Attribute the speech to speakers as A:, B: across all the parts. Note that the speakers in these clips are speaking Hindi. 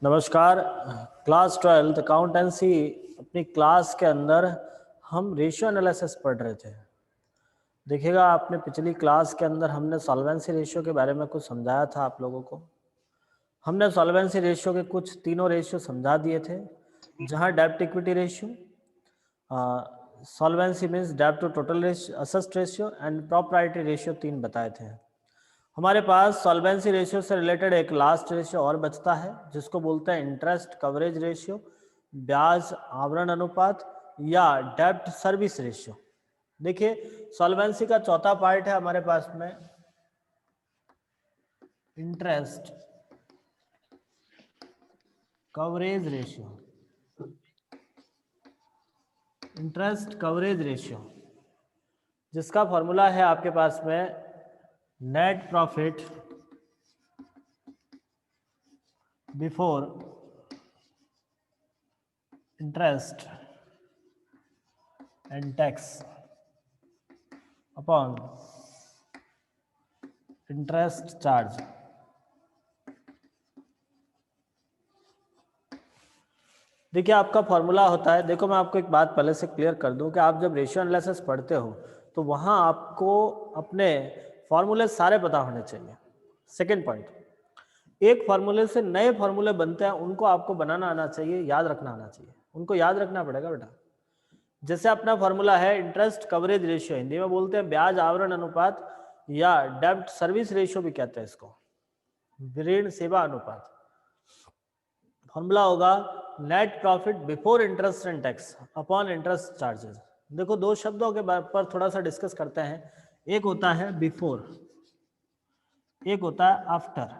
A: नमस्कार। क्लास 12th अकाउंटेंसी अपनी क्लास के अंदर हम रेशियो एनालिसिस पढ़ रहे थे। देखिएगा, आपने पिछली क्लास के अंदर हमने सॉल्वेंसी रेशियो के बारे में कुछ समझाया था आप लोगों को। हमने सॉल्वेंसी रेशियो के कुछ तीनों रेशियो समझा दिए थे, जहां डेब्ट इक्विटी रेशियो, सॉल्वेंसी मीन्स डेब्ट to total assets ratio and property ratio तीन बताए थे। हमारे पास सॉल्वेंसी रेशियो से रिलेटेड एक लास्ट रेशियो और बचता है, जिसको बोलते हैं इंटरेस्ट कवरेज रेशियो, ब्याज आवरण अनुपात या डेब्ट सर्विस रेशियो। देखिए, सॉल्वेंसी का चौथा पार्ट है हमारे पास में interest coverage ratio. Interest coverage ratio जिसका फॉर्मूला है आपके पास में net profit before interest and tax upon interest charge. देखिए, आपका फॉर्मूला होता है, देखो मैं आपको एक बात पहले से क्लियर कर दूं कि आप जब रेशियो एनालिसिस पढ़ते हो तो वहां आपको अपने फॉर्मूले सारे पता होने चाहिए। सेकंड पॉइंट, एक फॉर्मूले से नए फॉर्मूले बनते हैं, उनको आपको बनाना आना चाहिए, याद रखना आना चाहिए, उनको याद रखना पड़ेगा बेटा। जैसे अपना फॉर्मूला है इंटरेस्ट कवरेज रेशियो, हिंदी में बोलते हैं ब्याज आवरण अनुपात या डेब्ट सर्विस रेशियो भी कहते हैं इसको, ऋण सेवा अनुपात। फॉर्मूला होगा net profit before interest and tax upon interest charges. देखो, दो शब्दों के पर थोड़ा सा डिस्कस करते हैं। एक होता है बिफोर, एक होता है आफ्टर।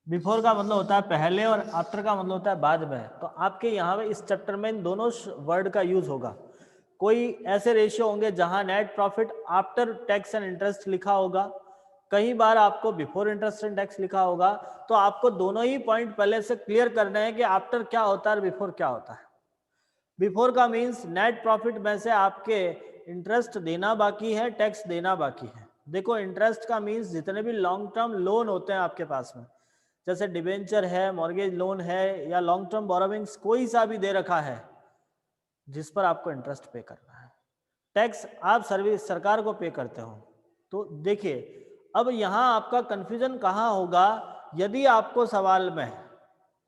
A: बिफोर का मतलब होता है पहले और आफ्टर का मतलब होता है बाद में। तो आपके यहाँ पे इस चैप्टर में इन दोनों वर्ड का यूज होगा। कोई ऐसे रेशियो होंगे जहां net profit after tax and interest लिखा होगा, कई बार आपको बिफोर इंटरेस्ट एंड टैक्स लिखा होगा। तो आपको दोनों ही पॉइंट पहले से क्लियर करने हैं कि आफ्टर क्या होता है और बिफोर क्या होता है। बिफोर का मीन्स नेट प्रॉफिट में से आपके इंटरेस्ट देना बाकी है, टैक्स देना बाकी है। देखो, इंटरेस्ट का मीन्स जितने भी लॉन्ग टर्म लोन होते हैं आपके पास में, जैसे डिबेंचर है, मॉर्गेज लोन है या लॉन्ग टर्म बोरोविंग्स कोई सा भी दे रखा है जिस पर आपको इंटरेस्ट पे करना है। टैक्स आप सर्विस सरकार को पे करते हो। तो देखिए, अब यहाँ आपका कंफ्यूजन कहाँ होगा, यदि आपको सवाल में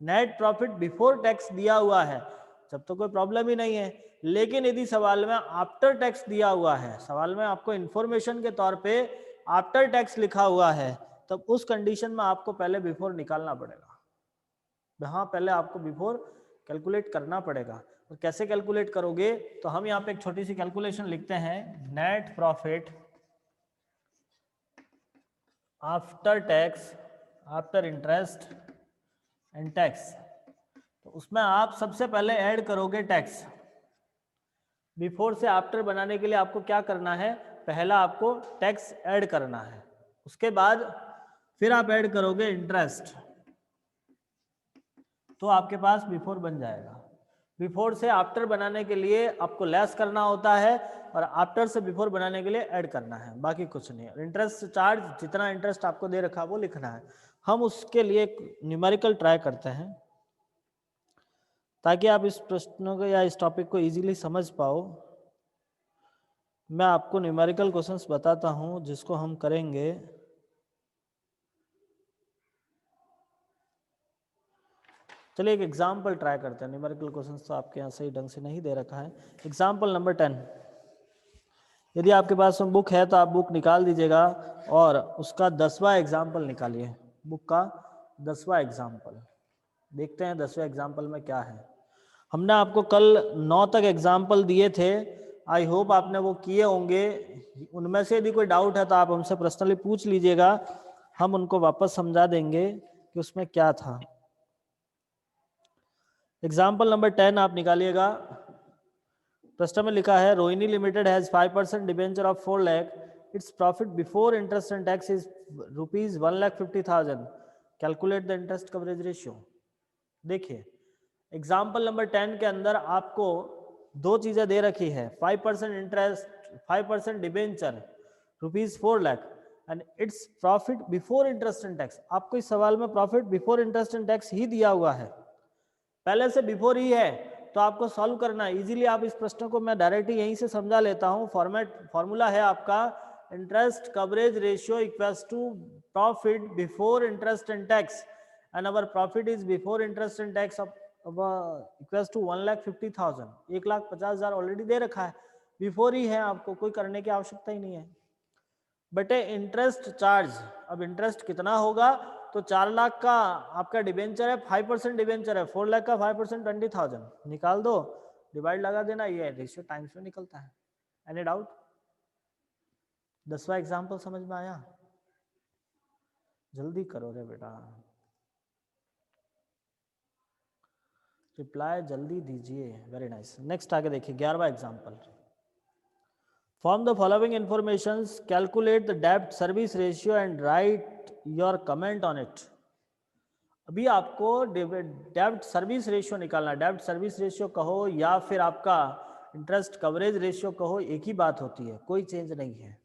A: नेट प्रॉफिट बिफोर टैक्स दिया हुआ है तब तो कोई प्रॉब्लम ही नहीं है, लेकिन यदि सवाल में आफ्टर टैक्स दिया हुआ है, सवाल में आपको इंफॉर्मेशन के तौर पे आफ्टर टैक्स लिखा हुआ है, तब उस कंडीशन में आपको पहले बिफोर निकालना पड़ेगा। यहाँ पहले आपको बिफोर कैलकुलेट करना पड़ेगा। और कैसे कैलकुलेट करोगे, तो हम यहाँ पे एक छोटी सी कैलकुलेशन लिखते हैं, net profit after tax after interest and tax. तो उसमें आप सबसे पहले ऐड करोगे टैक्स। बिफोर से आफ्टर बनाने के लिए आपको क्या करना है, पहला आपको टैक्स ऐड करना है, उसके बाद फिर आप ऐड करोगे इंटरेस्ट, तो आपके पास बिफोर बन जाएगा। बिफोर से आफ्टर बनाने के लिए आपको लेस करना होता है और आफ्टर से बिफोर बनाने के लिए ऐड करना है, बाकी कुछ नहीं। इंटरेस्ट चार्ज जितना इंटरेस्ट आपको दे रखा वो लिखना है। हम उसके लिए एक न्यूमेरिकल ट्राई करते हैं ताकि आप इस प्रश्नों को या इस टॉपिक को इजीली समझ पाओ। मैं आपको न्यूमेरिकल क्वेश्चंस बताता हूं जिसको हम करेंगे। चलिए एक एग्जाम्पल ट्राई करते हैं। न्यूमेरिकल क्वेश्चंस तो आपके यहाँ सही ढंग से नहीं दे रखा है। एग्जाम्पल नंबर 10, यदि आपके पास में बुक है तो आप बुक निकाल दीजिएगा और उसका 10वां एग्जाम्पल निकालिए। बुक का 10वां एग्जाम्पल देखते हैं 10वें एग्जाम्पल में क्या है। हमने आपको कल 9 तक एग्जाम्पल दिए थे, आई होप आपने वो किए होंगे। उनमें से यदि कोई डाउट है तो आप हमसे पर्सनली पूछ लीजिएगा, हम उनको वापस समझा देंगे कि उसमें क्या था। एग्जाम्पल नंबर 10 आप निकालिएगा। प्रश्न में लिखा है, Rohini limited has 5% debenture of 4 lakh, it's profit before interest and tax is ₹1,50,000, calculate the interest coverage ratio. देखिए, एग्जाम्पल नंबर 10 के अंदर आपको दो चीजें दे रखी है, 5% interest, 5% debenture, ₹4 lakh. And it's profit before interest and tax. आपको इस सवाल में profit before interest and tax ही दिया हुआ है, पहले से बिफोर ही है, तो आपको सॉल्व करना है इजीली। आप इस प्रश्न को मैं डायरेक्ट यहीं से समझा लेता हूँ। फॉर्मूला है आपका interest coverage ratio equals to profit before interest and tax, and our profit is before interest and tax equals to 1,50,000। 1,50,000 already दे रखा है, बिफोर ही है, आपको कोई करने की आवश्यकता ही नहीं है। बटे इंटरेस्ट चार्ज, अब इंटरेस्ट कितना होगा, तो 4 लाख का आपका डिबेंचर है, 5% डिबेंचर है, 4 लाख का 5% 20,000 निकाल दो, डिवाइड लगा देना, ये रेशियो टाइम्स में निकलता है। Any doubt? 10वां एग्जाम्पल समझ में आया? जल्दी करो रे बेटा, रिप्लाई जल्दी दीजिए। Very nice. नेक्स्ट आगे देखिए 11वां example. From the following informations, calculate the debt service ratio and write your comment on it. अभी आपको डेब्ट सर्विस रेशियो निकालना। डेब्ट सर्विस रेशियो कहो या फिर आपका इंटरेस्ट कवरेज रेशियो कहो, एक ही बात होती है, कोई चेंज नहीं है।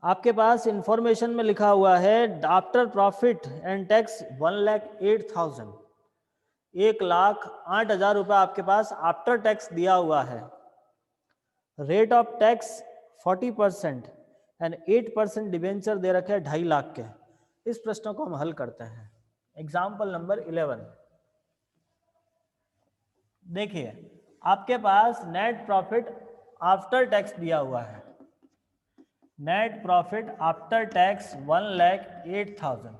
A: आपके पास इंफॉर्मेशन में लिखा हुआ है आफ्टर प्रॉफिट एंड टैक्स 1,08,000, 1,08,000 रुपये आपके पास आफ्टर टैक्स दिया हुआ है। Rate of tax 40% and 8% debenture दे रखे हैं 2.5 लाख के। इस प्रश्न को हम हल करते हैं। एग्जाम्पल नंबर 11 देखिए, आपके पास नेट प्रॉफिट आफ्टर टैक्स दिया हुआ है। Net profit after tax 1,08,000,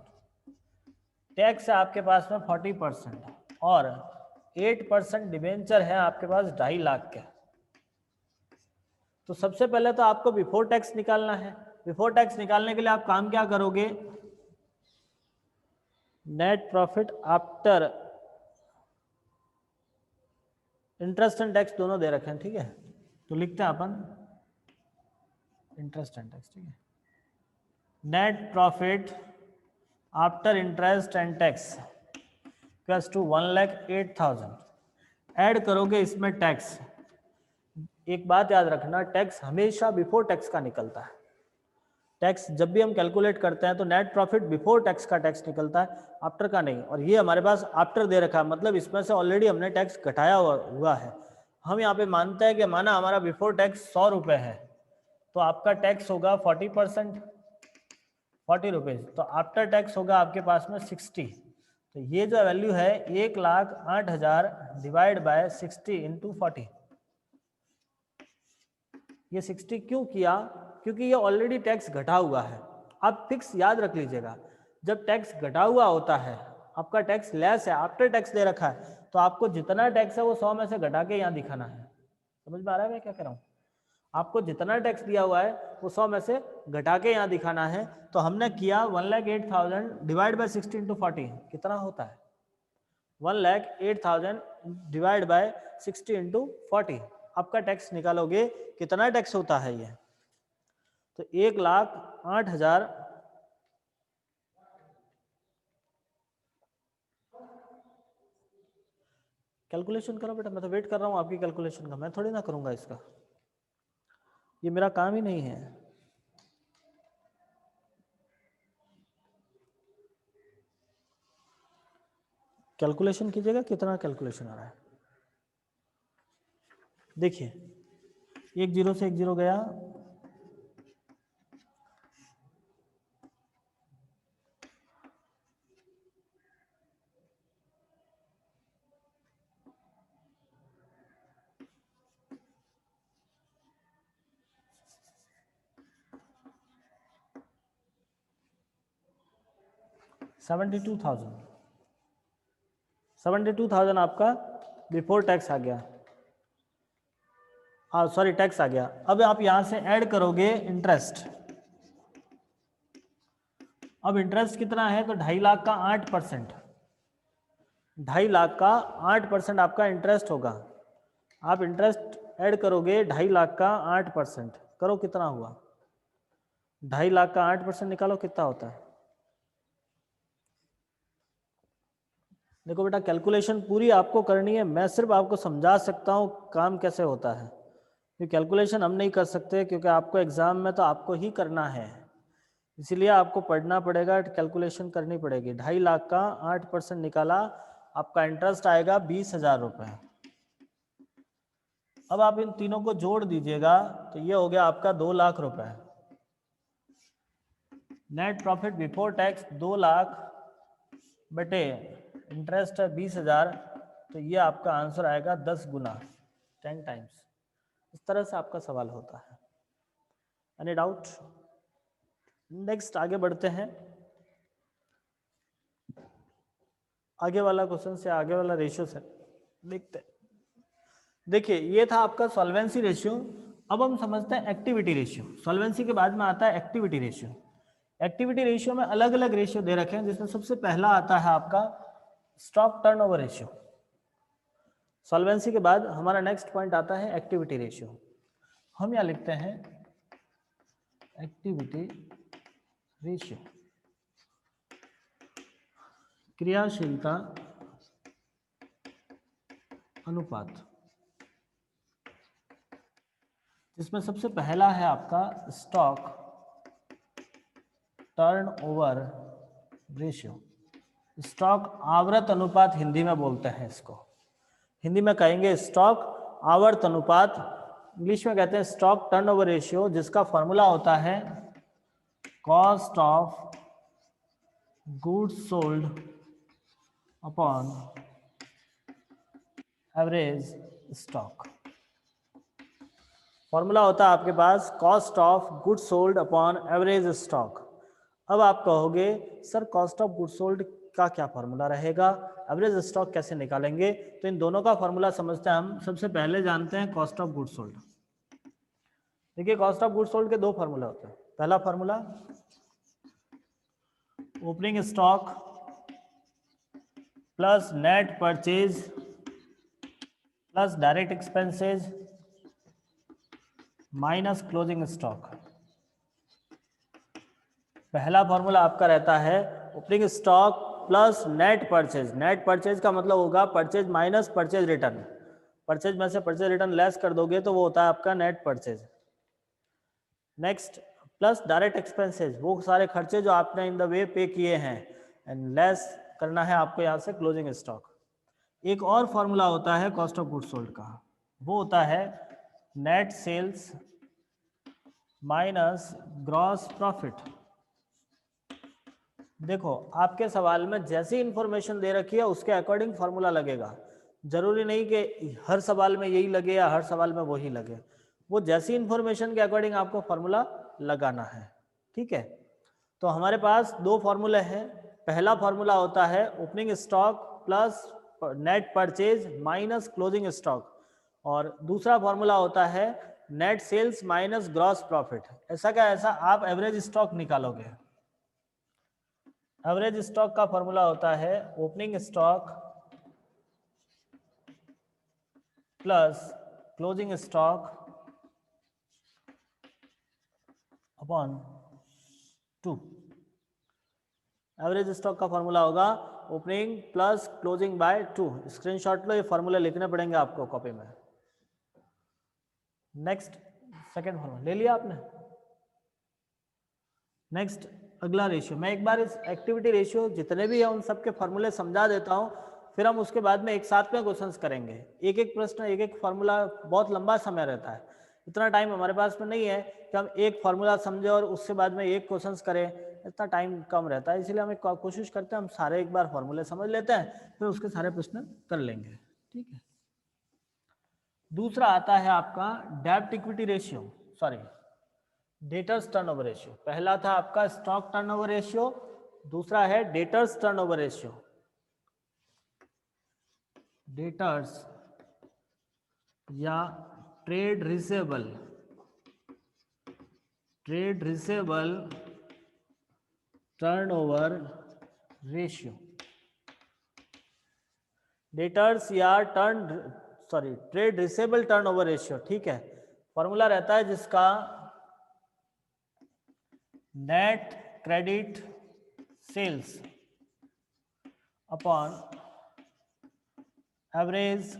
A: tax है आपके पास में 40% और 8% डिबेंचर है आपके पास 2.5 लाख के। तो सबसे पहले तो आपको बिफोर टैक्स निकालना है। बिफोर टैक्स निकालने के लिए आप काम क्या करोगे, net profit after interest and tax दोनों दे रखे हैं, ठीक है, तो लिखते हैं अपन इंटरेस्ट एंड टैक्स, ठीक है। Net profit after interest and tax plus two 1,08,000, add करोगे इसमें टैक्स। एक बात याद रखना, टैक्स हमेशा बिफोर टैक्स का निकलता है। टैक्स जब भी हम कैलकुलेट करते हैं तो नेट प्रॉफिट बिफोर टैक्स का टैक्स निकलता है, आफ्टर का नहीं। और ये हमारे पास आफ्टर दे रखा है, मतलब इसमें से ऑलरेडी हमने टैक्स घटाया हुआ है। हम यहाँ पे मानते हैं कि माना हमारा बिफोर टैक्स 100 रुपये है, तो आपका टैक्स होगा 40%, 40 रुपीज़, तो आफ्टर टैक्स होगा आपके पास में 60। तो ये जो वैल्यू है 1,08,000 डिवाइड बाय 60 इंटू 40। ये 60 क्यों किया, क्योंकि ये ऑलरेडी टैक्स घटा हुआ है। आप फिक्स याद रख लीजिएगा, जब टैक्स घटा हुआ होता है, आपका टैक्स लेस है, आफ्टर टैक्स दे रखा है, तो आपको जितना टैक्स है वो 100 में से घटा के यहाँ दिखाना है। समझ में आ रहा है मैं क्या कह रहा हूँ? आपको जितना टैक्स दिया हुआ है वो 100 में से घटा के यहाँ दिखाना है। तो हमने किया 1,08,000 डिवाइड बाय 60 इंटू 40, कितना होता है 1,08,000 डिवाइड बाय 60 इंटू 40। आपका टैक्स निकालोगे कितना टैक्स होता है ये, तो 1,08,000 कैलकुलेशन करो बेटा, मैं तो वेट कर रहा हूँ आपकी कैलकुलेशन का, मैं थोड़ी ना करूँगा इसका, ये मेरा काम ही नहीं है। कैलकुलेशन कीजिएगा कितना कैलकुलेशन आ रहा है। देखिए 1 0 से 1 0 गया, $72,000 आपका बिफोर टैक्स आ गया, हाँ सॉरी टैक्स आ गया। अब आप यहां से ऐड करोगे इंटरेस्ट। अब इंटरेस्ट कितना है, तो 2.5 लाख का 8%, 2.5 लाख का 8% आपका इंटरेस्ट होगा। आप इंटरेस्ट ऐड करोगे 2.5 लाख का 8%, करो कितना हुआ, 2.5 लाख का 8% निकालो कितना होता है। देखो बेटा कैलकुलेशन पूरी आपको करनी है, मैं सिर्फ आपको समझा सकता हूँ काम कैसे होता है। ये कैलकुलेशन हम नहीं कर सकते, क्योंकि आपको एग्जाम में तो आपको ही करना है। इसीलिए आपको पढ़ना पड़ेगा, कैलकुलेशन करनी पड़ेगी। 2.5 लाख का 8% निकाला, आपका इंटरेस्ट आएगा 20,000 रुपये। अब आप इन तीनों को जोड़ दीजिएगा तो ये हो गया आपका 2 लाख रुपए। Net profit before tax 2 lakh बटे इंटरेस्ट है 20,000, तो ये आपका आंसर आएगा 10 गुना, 10 टाइम्स। इस तरह से आपका सवाल होता है। Any doubt? नेक्स्ट आगे बढ़ते हैं। आगे वाला क्वेश्चन से, आगे वाला रेशियो से देखते हैं। देखिए ये था आपका सॉल्वेंसी रेशियो। अब हम समझते हैं एक्टिविटी रेशियो। सॉल्वेंसी के बाद में आता है एक्टिविटी रेशियो। एक्टिविटी रेशियो में अलग अलग रेशियो दे रखे हैं, जिसमें सबसे पहला आता है आपका स्टॉक टर्नओवर रेशियो। सॉल्वेंसी के बाद हमारा नेक्स्ट पॉइंट आता है एक्टिविटी रेशियो। हम यहाँ लिखते हैं एक्टिविटी रेशियो, क्रियाशीलता अनुपात, जिसमें सबसे पहला है आपका स्टॉक टर्नओवर रेशियो। स्टॉक आवर्त अनुपात हिंदी में बोलते हैं इसको। हिंदी में कहेंगे स्टॉक आवर्त अनुपात, इंग्लिश में कहते हैं स्टॉक टर्नओवर रेशियो, जिसका फॉर्मूला होता है cost of goods sold upon average stock. Formula होता है आपके पास cost of goods sold upon average stock. अब आप कहोगे sir cost of goods sold का क्या फॉर्मूला रहेगा, एवरेज स्टॉक कैसे निकालेंगे? तो इन दोनों का फॉर्मूला समझते हैं हम। सबसे पहले जानते हैं कॉस्ट ऑफ गुड्स सोल्ड। देखिए कॉस्ट ऑफ गुड्स सोल्ड के दो फॉर्मूला होते हैं। पहला formula opening stock plus net purchase plus direct expenses minus closing stock. पहला फॉर्मूला आपका रहता है opening stock plus net purchase. Net purchase का मतलब होगा purchase minus purchase return. Purchase में से परचेज रिटर्न लेस कर दोगे तो वो होता है आपका net purchase. Next plus direct expenses, वो सारे खर्चे जो आपने इन द वे पे किए हैं, एंड लेस करना है आपको यहाँ से क्लोजिंग स्टॉक। एक और फॉर्मूला होता है कॉस्ट ऑफ गुड्स सोल्ड का, वो होता है net sales minus gross profit. देखो आपके सवाल में जैसी इंफॉर्मेशन दे रखी है उसके अकॉर्डिंग फॉर्मूला लगेगा। जरूरी नहीं कि हर सवाल में यही लगे या हर सवाल में वही लगे, वो जैसी इंफॉर्मेशन के अकॉर्डिंग आपको फॉर्मूला लगाना है। ठीक है, तो हमारे पास दो फॉर्मूले हैं। पहला फॉर्मूला होता है opening stock plus net purchase minus closing stock, और दूसरा फॉर्मूला होता है net sales minus gross profit. ऐसा क्या ऐसा आप एवरेज स्टॉक निकालोगे। एवरेज स्टॉक का फॉर्मूला होता है opening stock plus closing stock upon 2। Average stock का फॉर्मूला होगा opening plus closing by 2। Screenshot लो, ये फॉर्मूले लिखने पड़ेंगे आपको कॉपी में। नेक्स्ट सेकंड फॉर्मूला ले लिया आपने। नेक्स्ट अगला रेशियो, मैं एक बार इस एक्टिविटी रेशियो जितने भी है उन सबके फॉर्मूले समझा देता हूँ, फिर हम उसके बाद में एक साथ में क्वेश्चंस करेंगे। एक एक प्रश्न एक एक फॉर्मूला, बहुत लंबा समय रहता है, इतना टाइम हमारे पास में नहीं है कि हम एक फॉर्मूला समझे और उसके बाद में एक क्वेश्चंस करें, इतना टाइम कम रहता है। इसलिए हम एक कोशिश करते हैं हम सारे एक बार फॉर्मूले समझ लेते हैं, फिर उसके सारे प्रश्न कर लेंगे। ठीक है, दूसरा आता है आपका डेब्ट equity ratio, sorry debtors turnover ratio. पहला था आपका स्टॉक टर्नओवर रेशियो, दूसरा है डेटर्स टर्नओवर रेशियो। डेटर्स या trade receivable turnover ratio. Debtors या ट्रेड रिसेबल टर्नओवर रेशियो। ठीक है, फॉर्मूला रहता है जिसका net credit sales upon average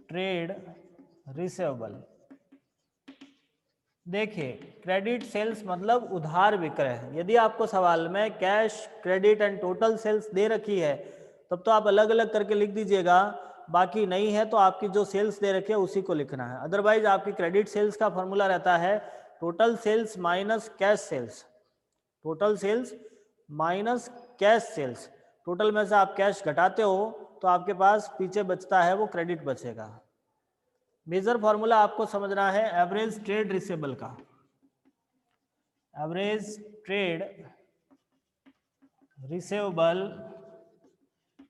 A: trade receivable. देखिए, क्रेडिट सेल्स मतलब उधार विक्रय। यदि आपको सवाल में cash, credit and total sales दे रखी है तब तो आप अलग अलग करके लिख दीजिएगा, बाकी नहीं है तो आपकी जो सेल्स दे रखी है उसी को लिखना है। अदरवाइज आपकी क्रेडिट सेल्स का फॉर्मूला रहता है total sales minus cash sales, total sales minus cash sales. Total में से आप कैश घटाते हो तो आपके पास पीछे बचता है वो क्रेडिट बचेगा। मेजर फॉर्मूला आपको समझना है एवरेज ट्रेड रिसेबल का। Average trade receivable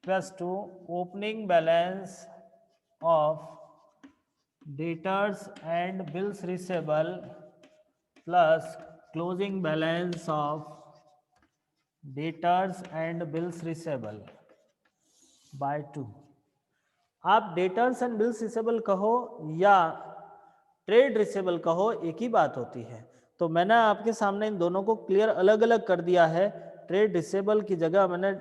A: plus to opening balance of debtors and bills receivable plus closing balance of debtors and bills receivable by 2। आप डेटर्स एंड बिल्स रिसेबल कहो या ट्रेड रिसेबल कहो, एक ही बात होती है। तो मैंने आपके सामने इन दोनों को क्लियर अलग अलग कर दिया है। ट्रेड रिसेबल की जगह मैंने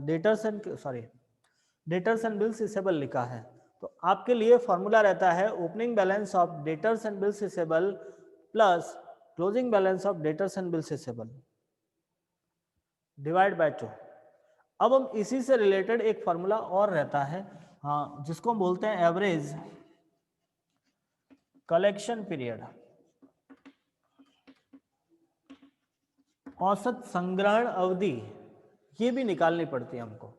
A: डेटर्स एंड बिल्स रिसेबल लिखा है। तो आपके लिए फॉर्मूला रहता है opening balance of debtors and bills receivable plus closing balance of debtors and bills receivable divide by 2। अब हम इसी से रिलेटेड एक फॉर्मूला और रहता है, हाँ, जिसको हम बोलते हैं एवरेज कलेक्शन पीरियड, औसत संग्रहण अवधि। ये भी निकालनी पड़ती है हमको,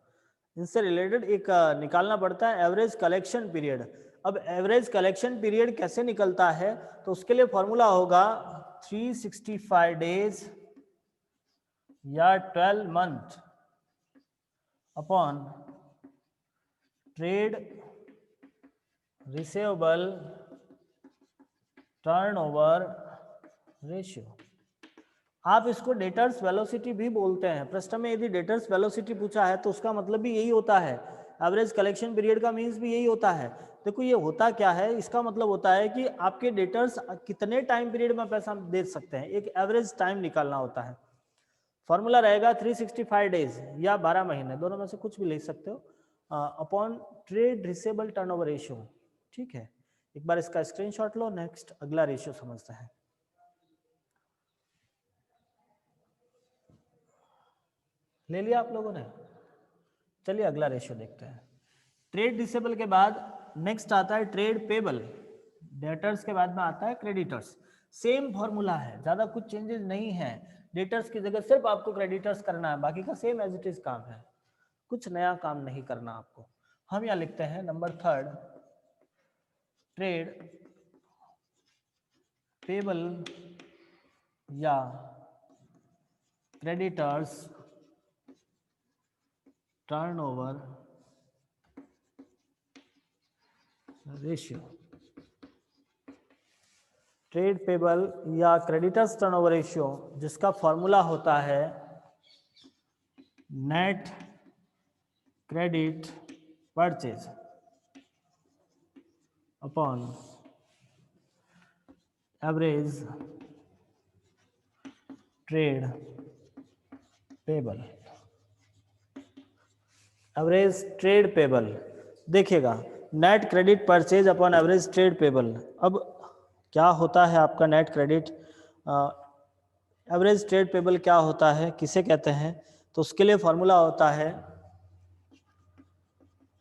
A: इनसे रिलेटेड एक निकालना पड़ता है एवरेज कलेक्शन पीरियड। अब एवरेज कलेक्शन पीरियड कैसे निकलता है, तो उसके लिए फॉर्मूला होगा 365 डेज या 12 month upon trade receivable turnover ratio. आप इसको डेटर्स वेलोसिटी भी बोलते हैं। प्रश्न में यदि डेटर्स वेलोसिटी पूछा है तो उसका मतलब भी यही होता है। एवरेज कलेक्शन पीरियड का मीन्स भी यही होता है। देखो ये होता क्या है, इसका मतलब होता है कि आपके डेटर्स कितने टाइम पीरियड में पैसा दे सकते हैं, एक एवरेज टाइम निकालना होता है। फॉर्मूला रहेगा 365 डेज या 12 महीने, दोनों में से कुछ भी ले सकते हो, upon trade receivable turnover ratio. ठीक है, एक बार इसका स्क्रीनशॉट लो। नेक्स्ट अगला रेशियो समझते हैं। ले लिया आप लोगों ने? चलिए अगला रेशियो देखते हैं। ट्रेड रिसेबल के बाद नेक्स्ट आता है ट्रेड पेबल। डेटर्स के बाद में आता है क्रेडिटर्स। सेम फॉर्मूला है, ज़्यादा कुछ चेंजेस नहीं है। डेटर्स की जगह सिर्फ आपको क्रेडिटर्स करना है, बाकी का सेम एज इट इज काम है, कुछ नया काम नहीं करना आपको। हम यहाँ लिखते हैं नंबर 3 ट्रेड पेबल या creditors turnover ratio. Trade payable या क्रेडिटर्स टर्नओवर रेशियो, जिसका फॉर्मूला होता है net credit purchase upon average trade payable. Average trade payable देखिएगा, net credit purchase upon average trade payable. अब क्या होता है आपका net credit, average trade payable क्या होता है, किसे कहते हैं, तो उसके लिए फॉर्मूला होता है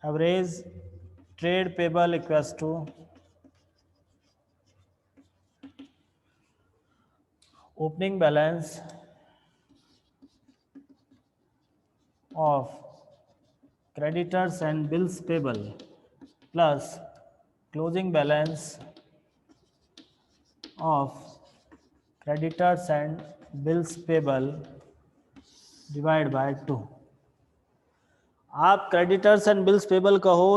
A: average trade payable equals to opening balance of creditors and bills payable plus closing balance of creditors and bills payable divided by 2। आप क्रेडिटर्स एंड बिल्स पेबल कहो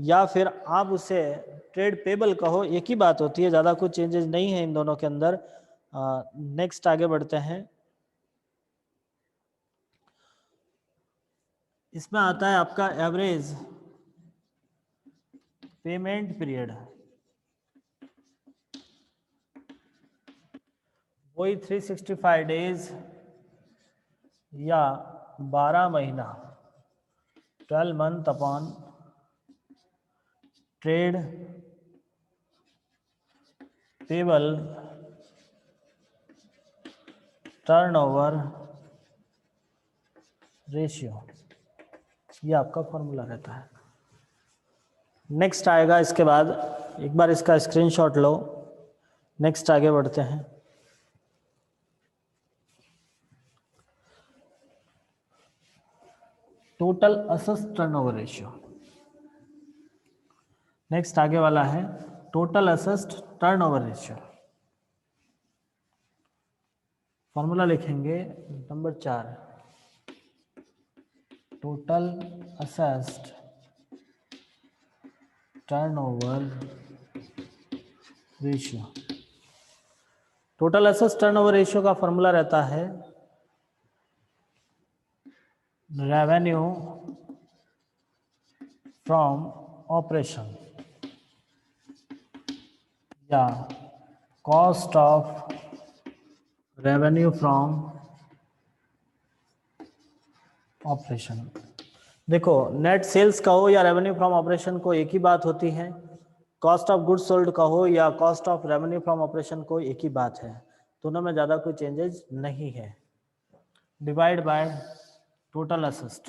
A: या फिर आप उसे ट्रेड पेबल कहो, एक ही बात होती है, ज़्यादा कुछ चेंजेस नहीं है इन दोनों के अंदर। नेक्स्ट आगे बढ़ते हैं। इसमें आता है आपका एवरेज पेमेंट पीरियड, वही 365 डेज या 12 महीना 12 month upon trade payable turnover ratio, ये आपका फॉर्मूला रहता है। नेक्स्ट आएगा इसके बाद, एक बार इसका स्क्रीनशॉट लो। नेक्स्ट आगे बढ़ते हैं। Total assets turnover ratio. Next आगे वाला है total assets turnover ratio. Formula लिखेंगे number 4, total assets turnover ratio. Total assets turnover ratio का फॉर्मूला रहता है रेवेन्यू फ्रॉम ऑपरेशन या cost of revenue from operation. देखो, नेट सेल्स का हो या रेवेन्यू फ्रॉम ऑपरेशन को एक ही बात होती है, कॉस्ट ऑफ गुड्स सोल्ड का हो या cost of revenue from operation को एक ही बात है, दोनों में ज़्यादा कोई चेंजेस नहीं है। Divide by total assets.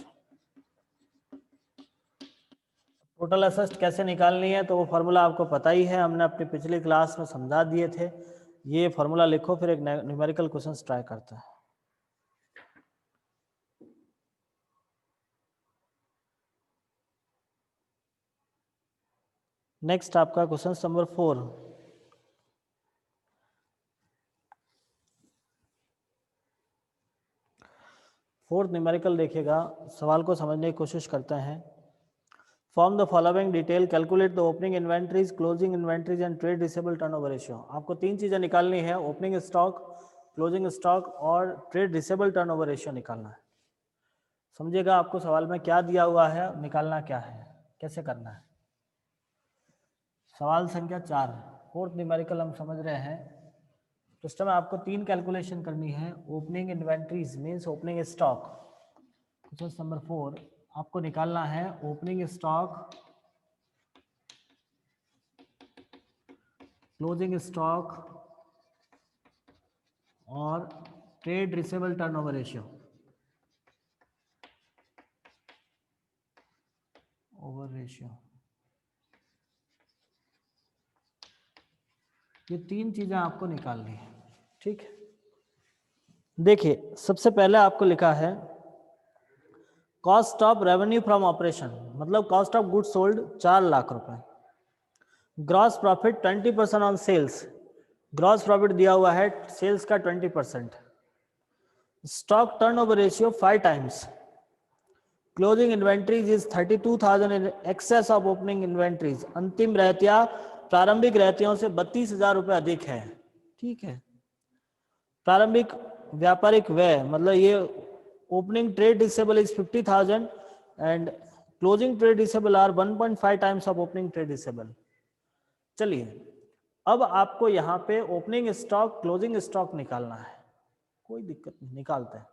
A: Total assets कैसे निकालनी है तो वो फार्मूला आपको पता ही है, हमने अपनी पिछली क्लास में समझा दिए थे। ये फार्मूला लिखो, फिर एक न्यूमेरिकल क्वेश्चन ट्राई करते हैं। नेक्स्ट आपका क्वेश्चन नंबर 4। फोर्थ न्यूमेरिकल देखिएगा, सवाल को समझने की कोशिश करते हैं। Form the following detail, calculate the opening inventories, closing inventories and trade receivable turnover ratio. आपको 3 चीजें निकालनी है, ओपनिंग स्टॉक, क्लोजिंग स्टॉक और ट्रेड रिसीवेबल टर्नओवर रेशियो निकालना है। समझिएगा आपको सवाल में क्या दिया हुआ है, निकालना क्या है, कैसे करना है। सवाल संख्या 4, फोर्थ न्यूमेरिकल हम समझ रहे हैं। तो इस समय आपको 3 कैलकुलेशन करनी है। Opening inventories means opening stock. Question number 4 आपको निकालना है ओपनिंग स्टॉक, क्लोजिंग स्टॉक और trade receivable turnover ratio over ratio. ये 3 चीजें आपको निकालनी है, ठीक है। देखिए, सबसे पहले आपको लिखा है cost of revenue from operation, मतलब cost of goods sold 4 lakh रुपए। Gross profit 20% on sales, gross profit दिया हुआ है सेल्स का 20%। Stock turnover ratio 5 times. Closing inventories is 32,000 in excess of opening inventories. अंतिम रहतिया प्रारंभिक रहतियों से 32,000 रुपये अधिक है, ठीक है। प्रारंभिक व्यापारिक व्यय, मतलब ये opening trade receivable is 50,000 and closing trade receivable are 1.5 times of opening trade receivable. चलिए, अब आपको यहाँ पे ओपनिंग स्टॉक, क्लोजिंग स्टॉक निकालना है। कोई दिक्कत नहीं, निकालते हैं।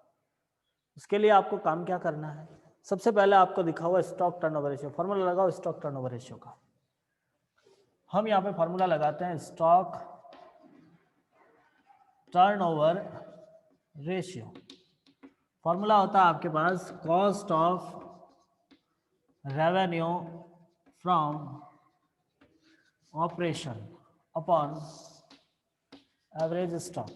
A: उसके लिए आपको काम क्या करना है, सबसे पहले आपको दिखा हुआ स्टॉक टर्नओवर रेशियो, फार्मूला लगाओ स्टॉक टर्नओवर रेशियो का। हम यहाँ पे फार्मूला लगाते हैं स्टॉक टर्नओवर रेशियो। फार्मूला होता है आपके पास cost of revenue from operation upon average stock,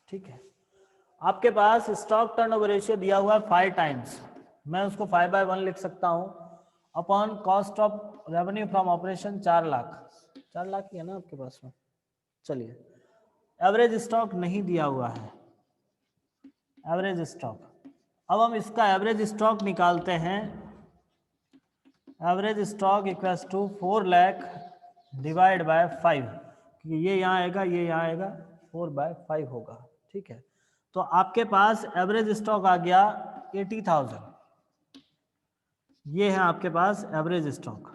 A: ठीक है। आपके पास स्टॉक टर्नओवर रेशियो दिया हुआ है 5 टाइम्स, मैं उसको 5/1 लिख सकता हूं, upon cost of revenue from operation 4 lakh. 4 lakh ही है ना आपके पास में। चलिए, एवरेज स्टॉक नहीं दिया हुआ है, एवरेज स्टॉक। अब हम इसका एवरेज स्टॉक निकालते हैं। Average stock equals to 4 lakh divide by 5, क्योंकि ये यहाँ आएगा, ये यहाँ आएगा, 4/5 होगा, ठीक है। तो आपके पास एवरेज स्टॉक आ गया 80,000। ये है आपके पास एवरेज स्टॉक।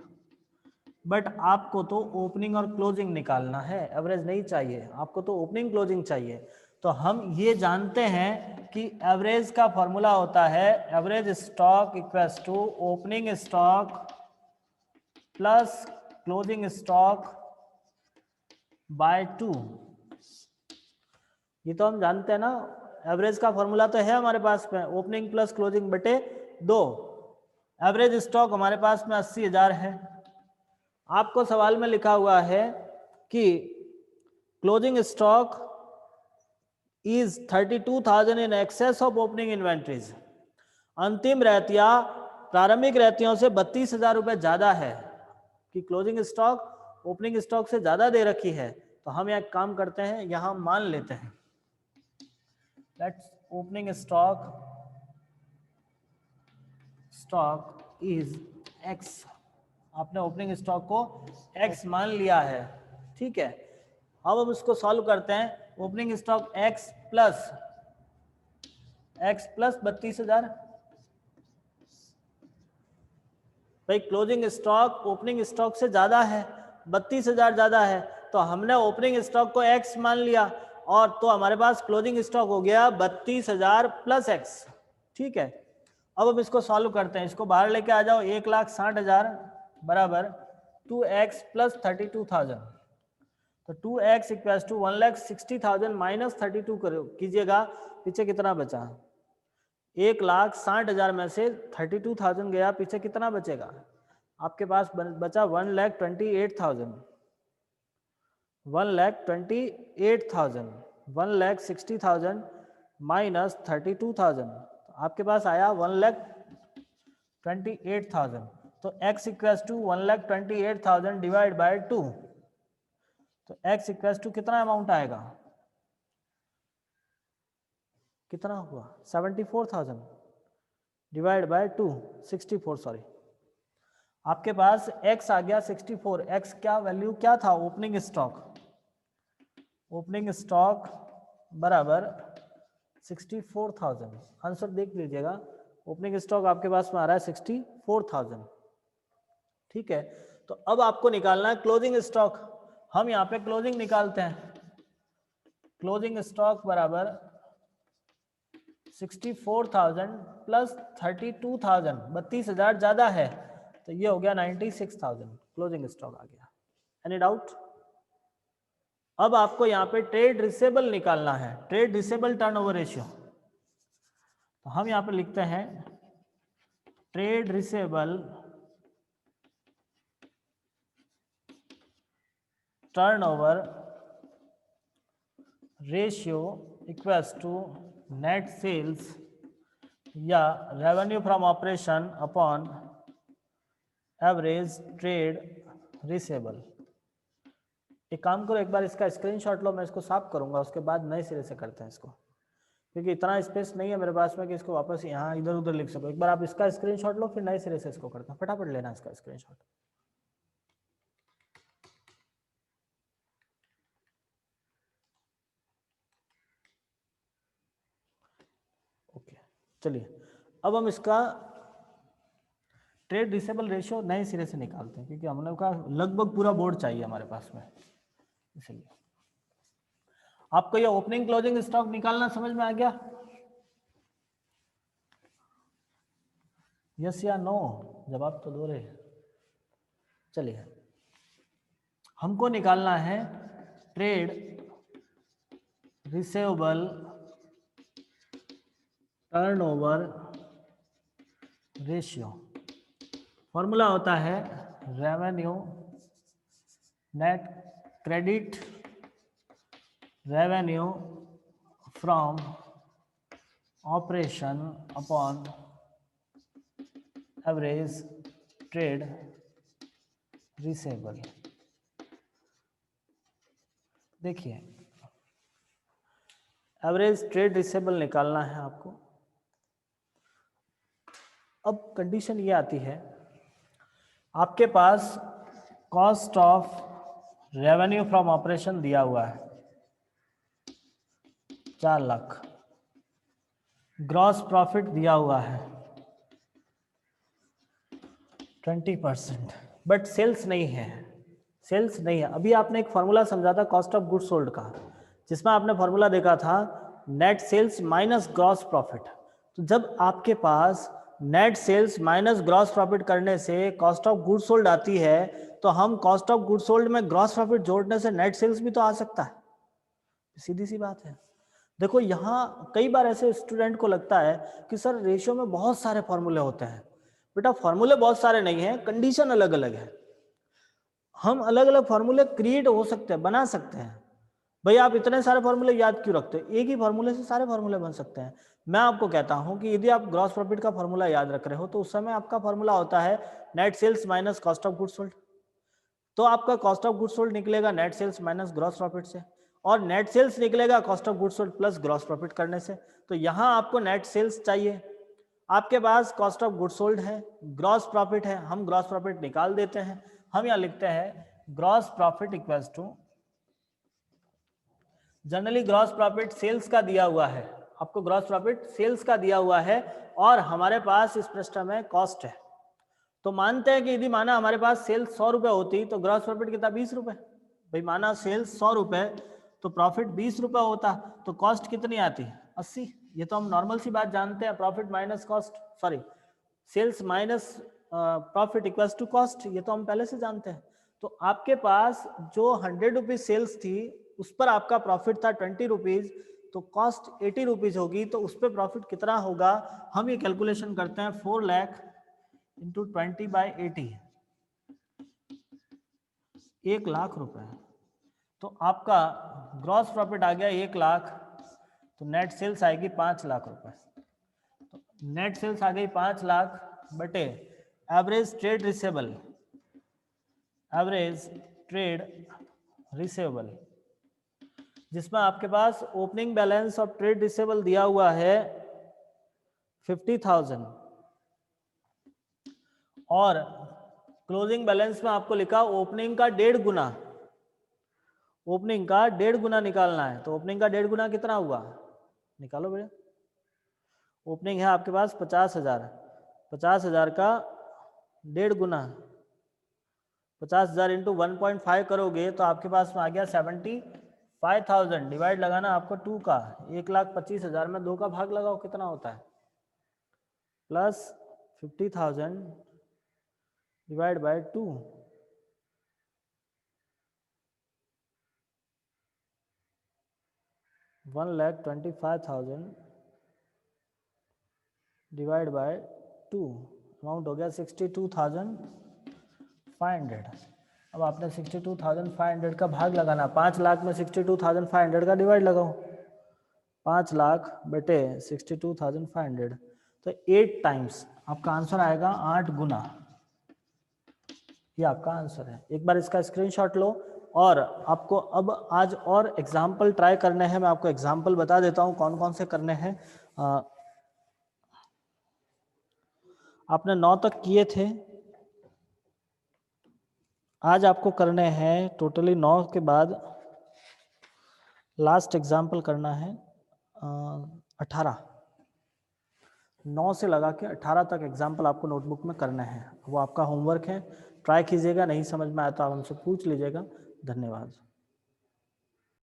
A: बट आपको तो ओपनिंग और क्लोजिंग निकालना है, एवरेज नहीं चाहिए आपको, तो ओपनिंग क्लोजिंग चाहिए। तो हम ये जानते हैं कि एवरेज का फॉर्मूला होता है average stock equals to opening stock plus closing stock by 2। ये तो हम जानते हैं ना, एवरेज का फॉर्मूला तो है हमारे पास में, ओपनिंग प्लस क्लोजिंग बटे 2। एवरेज स्टॉक हमारे पास में 80,000 है। आपको सवाल में लिखा हुआ है कि closing stock is 32,000 in excess of opening inventories. अंतिम रहतिया प्रारंभिक रहतियों से 32,000 रुपये ज़्यादा है, कि क्लोजिंग स्टॉक ओपनिंग स्टॉक से ज़्यादा दे रखी है। तो हम एक काम करते हैं, यहाँ मान लेते हैं let's opening stock is x. आपने ओपनिंग स्टॉक को एक्स मान लिया है, ठीक है। अब हम इसको सॉल्व करते हैं। Opening stock x plus 32,000। भाई क्लोजिंग स्टॉक ओपनिंग स्टॉक से ज्यादा है, 32,000 ज्यादा है, तो हमने ओपनिंग स्टॉक को एक्स मान लिया, और तो हमारे पास क्लोजिंग स्टॉक हो गया 32,000 प्लस एक्स, ठीक है। अब हम इसको सॉल्व करते हैं, इसको बाहर लेके आ जाओ। 1,60,000 बराबर 2x प्लस 32,000, तो 2x इक्वल्स टू 1,60,000 माइनस 32 करो कीजिएगा, पीछे कितना बचा? 1,60,000 में से 32,000 गया, पीछे कितना बचेगा आपके पास? बचा 1,28,000। 1,28,000 1,60,000 माइनस 32,000, आपके पास आया 1,28,000। तो x equals to 1,28,000 divide by 2, तो x इक्वल्स टू कितना अमाउंट आएगा? कितना हुआ? 74,000 डिवाइड बाय 2, 64 सॉरी। आपके पास x आ गया 64। x क्या वैल्यू क्या था? ओपनिंग स्टॉक बराबर 64,000। आंसर देख लीजिएगा, ओपनिंग स्टॉक आपके पास में आ रहा है 64,000, ठीक है। तो अब आपको निकालना है क्लोजिंग स्टॉक। हम यहाँ पे क्लोजिंग निकालते हैं। क्लोजिंग स्टॉक बराबर 64,000 प्लस 32,000, 32,000 ज्यादा है, तो ये हो गया 96,000 क्लोजिंग स्टॉक आ गया। Any doubt? अब आपको यहाँ पे ट्रेड रिसेबल निकालना है, ट्रेड रिसेबल टर्नओवर रेशियो। तो हम यहाँ पे लिखते हैं trade receivable turnover ratio equals to net sales या revenue from operation upon average trade receivable. एक काम करो, एक बार इसका स्क्रीनशॉट लो, मैं इसको साफ करूंगा, उसके बाद नए सिरे से करते हैं इसको, क्योंकि इतना स्पेस नहीं है मेरे पास में कि इसको वापस यहाँ इधर उधर लिख सको। एक बार आप इसका स्क्रीनशॉट लो, फिर नए सिरे से इसको करते हैं। फटाफट लेना इसका स्क्रीनशॉट। ओके, चलिए अब हम इसका ट्रेड रिसेबल रेशियो नए सिरे से निकालते हैं, क्योंकि हमने कहा लगभग पूरा बोर्ड चाहिए हमारे पास में, इसलिए। आपको ये ओपनिंग क्लोजिंग स्टॉक निकालना समझ में आ गया? यस या नो? जवाब तो दो रहे। चलिए, हमको निकालना है trade receivable turnover ratio. Formula होता है revenue net credit revenue from operation upon average trade receivable. देखिए, एवरेज ट्रेड रिसेबल निकालना है आपको। अब कंडीशन ये आती है, आपके पास cost of revenue from operation दिया हुआ है 4 लाख, ग्रॉस प्रॉफिट दिया हुआ है 20%, बट सेल्स नहीं है। सेल्स नहीं है। अभी आपने एक फॉर्मूला समझा था कॉस्ट ऑफ गुड्स सोल्ड का, जिसमें आपने फॉर्मूला देखा था net sales minus gross profit. तो जब आपके पास net sales minus gross profit करने से कॉस्ट ऑफ गुड्स सोल्ड आती है, तो हम कॉस्ट ऑफ गुड्स सोल्ड में ग्रॉस प्रॉफिट जोड़ने से नेट सेल्स भी तो आ सकता है। सीधी सी बात है। देखो यहाँ कई बार ऐसे स्टूडेंट को लगता है कि सर रेशियो में बहुत सारे फॉर्मूले होते हैं। बेटा फॉर्मूले बहुत सारे नहीं है, कंडीशन अलग अलग है। हम अलग अलग फॉर्मूले क्रिएट हो सकते हैं, बना सकते हैं। भाई आप इतने सारे फॉर्मूले याद क्यों रखते हो? एक ही फॉर्मूले से सारे फॉर्मूले बन सकते हैं। मैं आपको कहता हूं कि यदि आप ग्रॉस प्रॉफिट का फॉर्मूला याद रख रहे हो तो उस समय आपका फॉर्मूला होता है net sales minus cost of goods sold. तो आपका कॉस्ट ऑफ गुड्स सोल्ड निकलेगा net sales minus gross profit से, और नेट सेल्स निकलेगा cost of goods sold plus gross profit करने से। तो यहां आपको नेट सेल्स चाहिए, आपके पास कॉस्ट ऑफ गुड्स सोल्ड है, ग्रॉस प्रॉफिट है, हम ग्रॉस प्रॉफिट निकाल देते हैं। हम यहाँ लिखते हैं gross profit equals to, generally gross profit sales का दिया हुआ है, आपको ग्रॉस प्रॉफिट सेल्स का दिया हुआ है और हमारे पास इस पृष्ठ में कॉस्ट है। तो मानते हैं कि यदि माना हमारे पास सेल्स 100 रुपए होती तो ग्रॉस प्रॉफिट कितना 20 रुपए। भाई माना सेल्स 100 रुपए तो प्रॉफिट 20 रुपए होता, तो कॉस्ट कितनी आती 80। ये तो हम नॉर्मल सी बात जानते हैं, profit minus cost, sorry sales minus profit equals to cost, ये तो हम पहले से जानते हैं। तो आपके पास जो 100 रुपीज सेल्स थी उस पर आपका प्रॉफिट था 20 रुपीज, तो कॉस्ट 80 रुपीज होगी, तो उस पर प्रॉफिट कितना होगा? हम ये कैलकुलेशन करते हैं 4 लाख इंटू 20/80, 1 लाख रुपए। तो आपका ग्रॉस प्रॉफिट आ गया 1 लाख, तो नेट सेल्स आएगी 5 लाख रुपए। तो नेट सेल्स आ गई 5 लाख बटे average trade receivable, average trade receivable, जिसमें आपके पास opening balance of trade receivable दिया हुआ है 50,000 और क्लोजिंग बैलेंस में आपको लिखा ओपनिंग का 1.5 गुना, ओपनिंग का 1.5 गुना निकालना है। तो ओपनिंग का 1.5 गुना कितना हुआ? निकालो भैया। ओपनिंग है आपके पास 50,000, 50,000 का 1.5 गुना 50,000 इंटू 1.5 करोगे तो आपके पास में आ गया 75,000। डिवाइड लगाना आपको 2 का, 1,25,000 में 2 का भाग लगाओ कितना होता है, plus 50,000 divide by 2, 1,25,000 divide by 2, amount हो गया 62,500। अब आपने 62,500 का भाग लगाना, 5 लाख में 62,500 का डिवाइड लगाओ, 5 लाख बटे 62,500, तो 8 टाइम्स आपका आंसर आएगा 8 गुना। ये आपका आंसर है। एक बार इसका स्क्रीनशॉट लो और आपको अब आज और एग्जाम्पल ट्राई करने हैं। मैं आपको एग्जाम्पल बता देता हूँ कौन कौन से करने हैं। आपने 9 तक किए थे, आज आपको करने हैं टोटली 9 के बाद लास्ट एग्जाम्पल करना है 18, 9 से लगा के 18 तक एग्जाम्पल आपको नोटबुक में करना है। वो आपका होमवर्क है, ट्राई कीजिएगा। नहीं समझ में आया तो आप हमसे पूछ लीजिएगा। धन्यवाद।